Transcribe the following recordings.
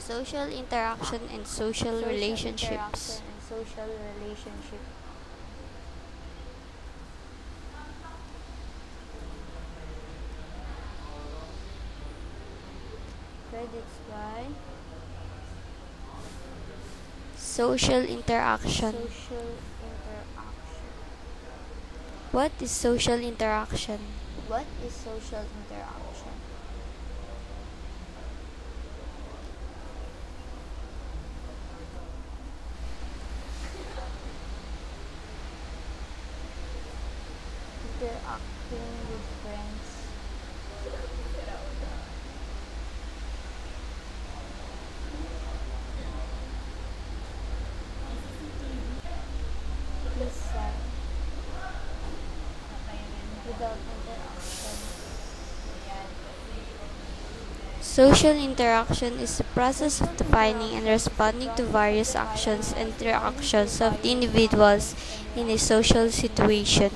Social interaction and social relationships. Social relationship. Credits by Social interaction. social interaction. What is social interaction? What is social interaction? Interacting with friends. Listen. Without interaction. Social interaction is the process of defining and responding to various actions and interactions of the individuals in a social situation.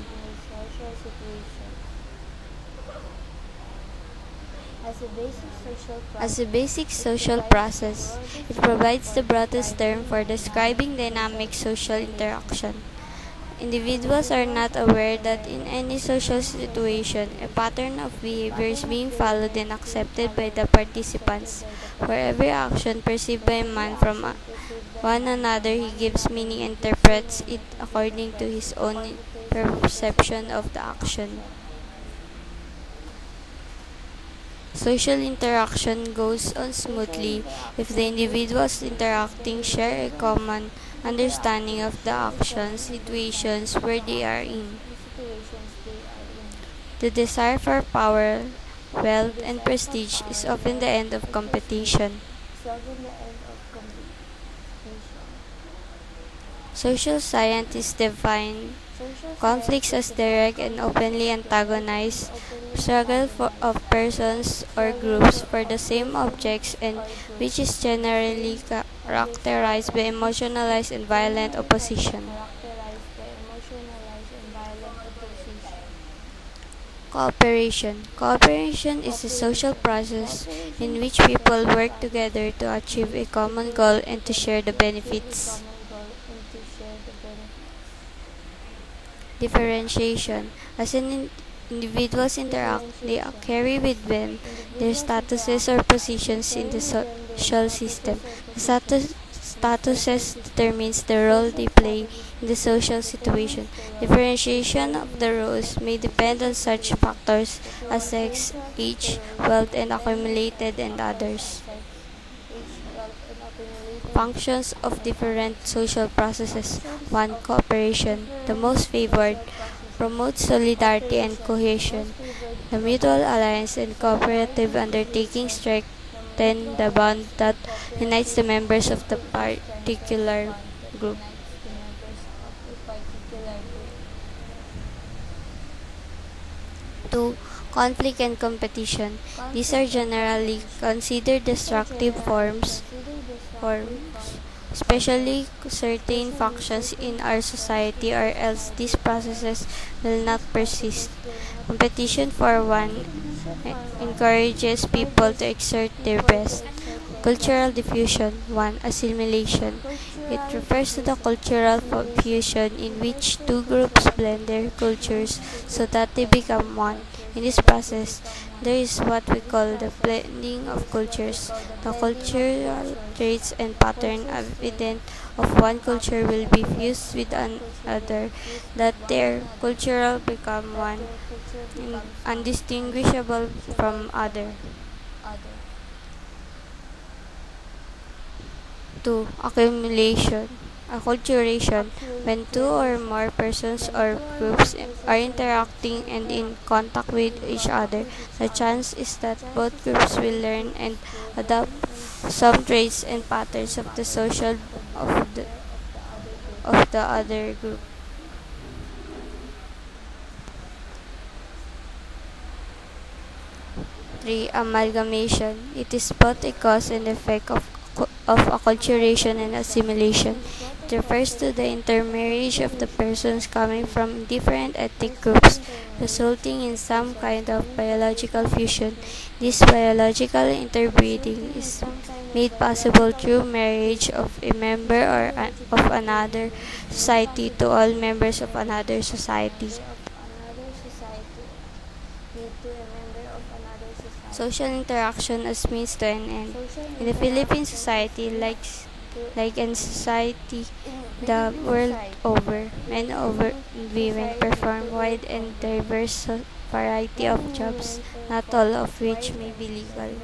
Social situation. As a basic social process, it provides the broadest term for describing dynamic social interaction. Individuals are not aware that in any social situation, a pattern of behavior is being followed and accepted by the participants. For every action perceived by a man from one another, he gives meaning and interprets it according to his own perception of the action. Social interaction goes on smoothly if the individuals interacting share a common understanding of the actions, situations where they are in. The desire for power, wealth, and prestige is often the end of competition. Social scientists define conflicts as direct and openly antagonized struggle of persons or groups for the same objects and which is generally characterized by emotionalized and violent opposition. Cooperation. Cooperation is a social process in which people work together to achieve a common goal and to share the benefits. Differentiation. As individuals interact, they carry with them their statuses or positions in the social system. The statuses determines the role they play in the social situation. Differentiation of the roles may depend on such factors as sex, age, wealth, and accumulated and others. Functions of different social processes. 1. Cooperation. The most favored. Promotes solidarity and cohesion. The mutual alliance and cooperative undertaking strengthen the bond that unites the members of the particular group. 2. Conflict and competition. These are generally considered destructive forms, especially certain factions in our society, or else these processes will not persist. Competition, for one, encourages people to exert their best. Cultural diffusion. 1. Assimilation. It refers to the cultural fusion in which two groups blend their cultures so that they become one. In this process, there is what we call the blending of cultures. The cultural traits and pattern evident of one culture will be fused with another, that their cultural become one, undistinguishable from other. 2. Accumulation. Acculturation. When two or more persons or groups are interacting and in contact with each other, the chance is that both groups will learn and adopt some traits and patterns of the social of the other group. 3. Amalgamation. It is both a cause and effect of acculturation and assimilation. It refers to the intermarriage of the persons coming from different ethnic groups, resulting in some kind of biological fusion. This biological interbreeding is made possible through marriage of a member of another society to all members of another society. Social interaction as means to an end. In the Philippine society, like in society the world over, men over women perform wide and diverse variety of jobs, not all of which may be legal.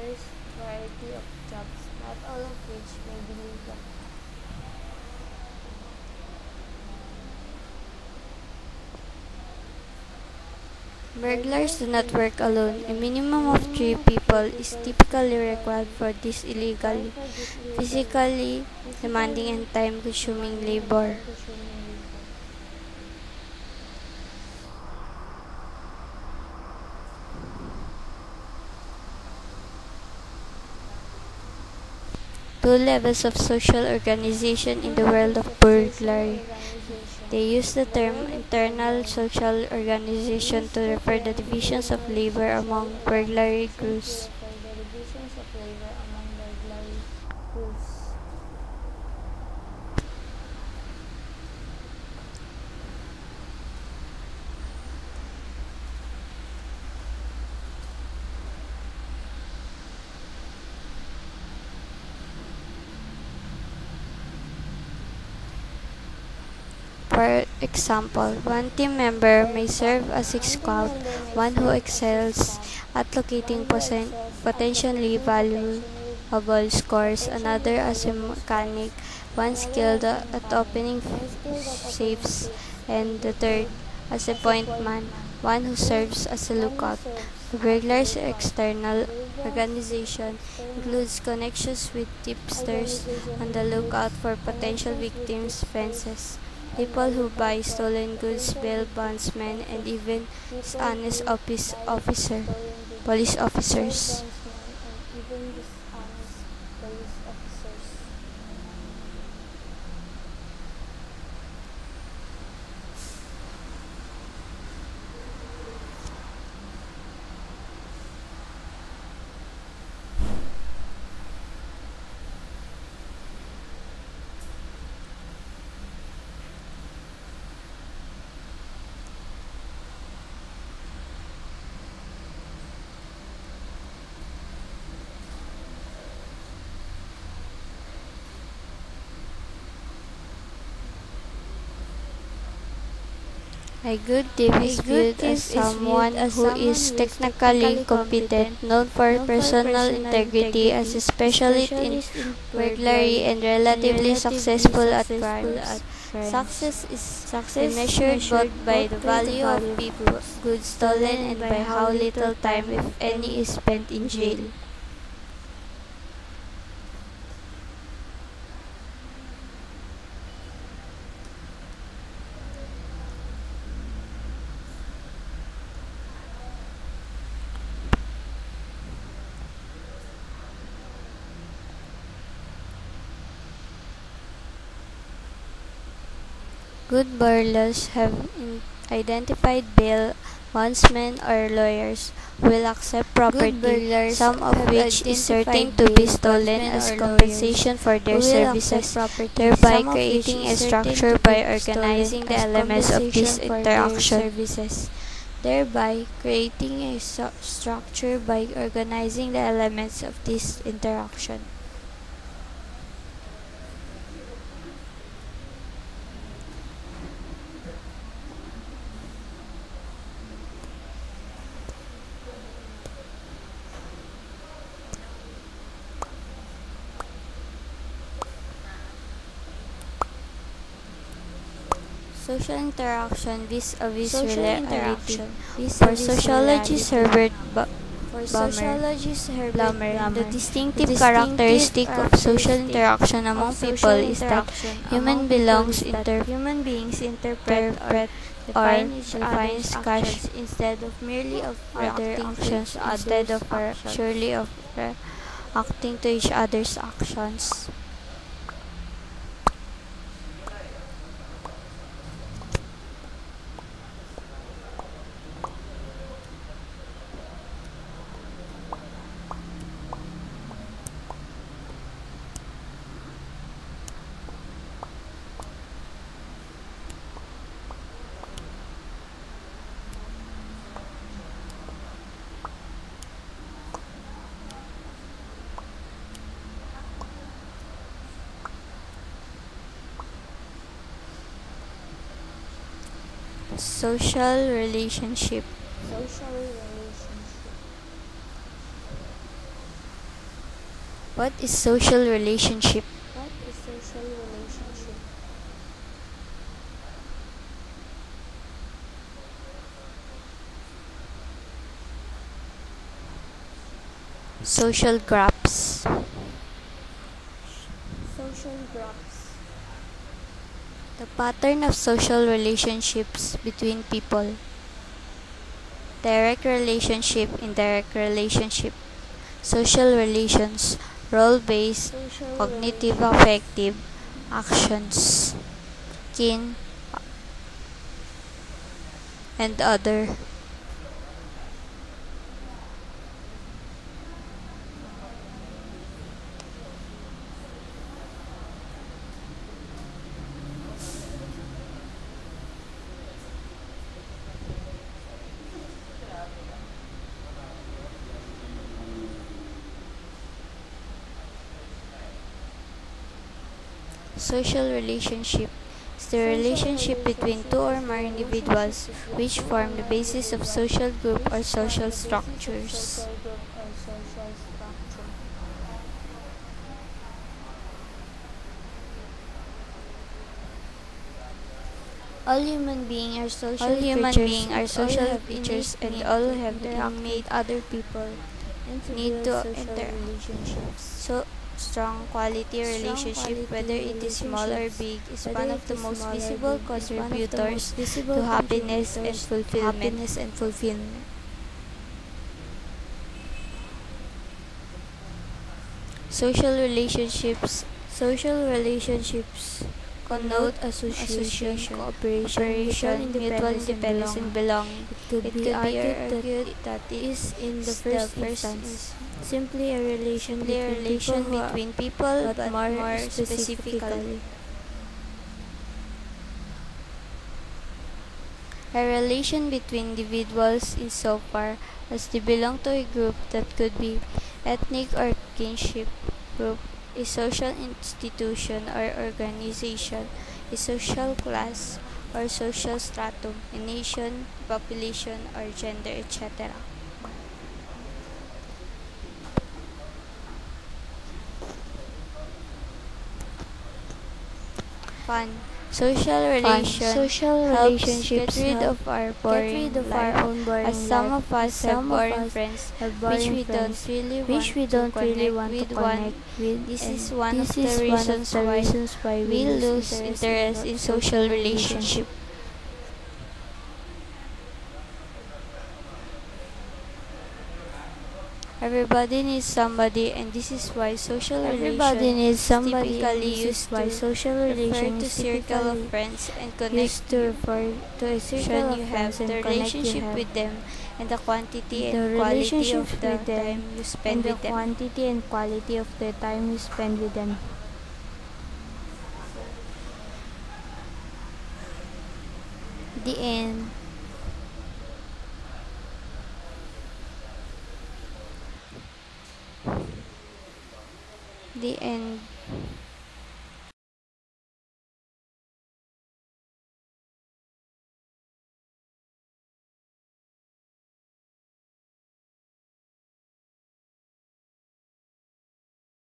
Burglars do not work alone. A minimum of 3 people is typically required for this illegally, physically demanding and time-consuming labor. Two levels of social organization in the world of burglary. They use the term internal social organization to refer the divisions of labor among burglary crews. For example, one team member may serve as a scout, one who excels at locating potentially valuable scores, another as a mechanic, one skilled at opening safes, and the third as a point man, one who serves as a lookout. The burglar's external organization includes connections with tipsters on the lookout for potential victims' fences, people who buy stolen goods, bail bondsmen, and even dishonest police officers. A good thief is viewed as someone who is technically competent, known for personal integrity, as a specialist in burglary, and relatively successful at crimes. Success is measured both by the value of goods stolen and by how little time, if any, is spent in jail. Good burglars have identified bail bondsmen or lawyers who will accept property, some of which is certain to be stolen as compensation for their services, thereby creating a structure by organizing the elements of this interaction. Social interaction vis-a-vis reality. For sociologist Herbert Blumer, the distinctive characteristic of social interaction among people is that human beings interpret or define actions instead of merely of other actions, instead of surely of reacting to each other's actions. Social relationship. Social relationship. What is social relationship? What is social relationship? Social groups. Social groups. The pattern of social relationships between people. Direct relationship, indirect relationship. Social relations, role-based, Social cognitive, relationship. affective, actions, kin, and other. Social relationship is the relationship between two or more individuals which form the basis of social group or social structures. Social group or social structure. All human beings are social creatures and all have to interact with other people, need to interact. So strong quality relationship, whether it is small or big, is one of the most visible contributors to happiness and fulfillment. Social relationships connote association, cooperation, mutual independence, and belonging. It could be argued that it is in the first instance simply a relation between people, but more specifically, a relation between individuals insofar as they belong to a group that could be ethnic or kinship group, a social institution or organization, a social class or social stratum, a nation, population, or gender, etc. Fun. Social relationships get rid of our boring life, as some of us have boring friends which we don't really want to connect with. This is one of the reasons why we lose interest in social relationship. Everybody needs somebody, and this is why social relation is typically used to refer to circle of friends and connect to refer to a circle you of have, friends and the connect you relationship have. with them, and the quantity The and quality relationship of the with them time you and spend the with them. quantity and quality of the time you spend with them. The end. The end.